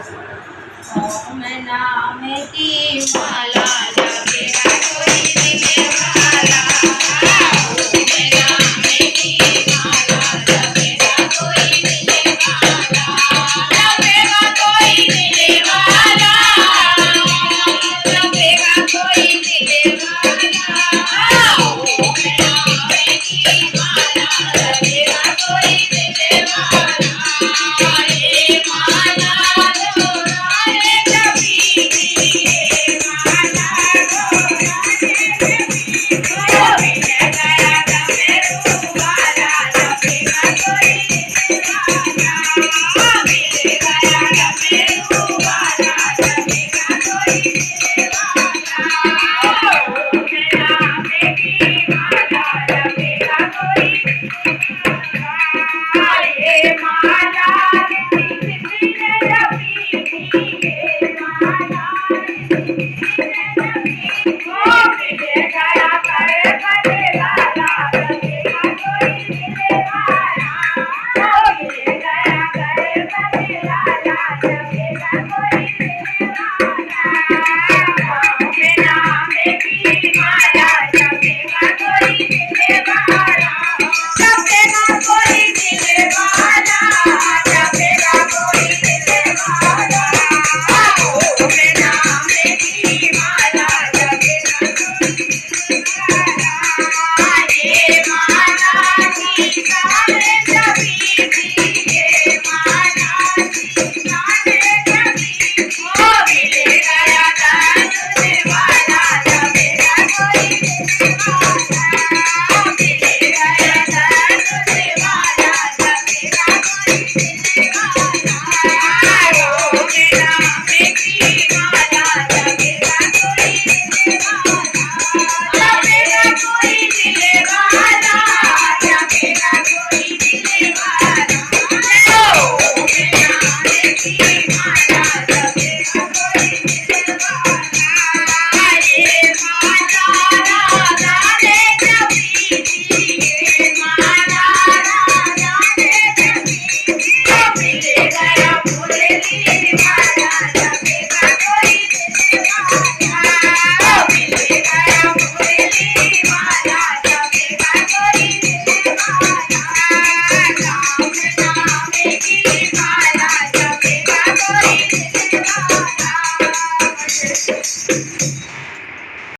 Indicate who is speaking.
Speaker 1: ओम नाम की माला जपेगा कोई दिले वाला। ओम नाम की माला जपेगा कोई दिले वाला। जपेगा कोई दिले वाला। जपेगा कोई दिले वाला। ओम नाम की माला जपेगा कोई दिले वाला। ये माला दोराए जपी ये माला दोराए जपी। ओ मिल गया डमरू वाला जपेगा कोई दिले वाला। मिल गया डमरू वाला जपेगा कोई दिले वाला। ओम नाम की माला जपेगा कोई दिले वाला। ये माला किसी ने जपी थी। ये माला किसी ने जपी। ओ मिल गया करे फटे वाला जपेगा कोई दिले वाला। ओ मिल गया करे फटे वाला जपेगा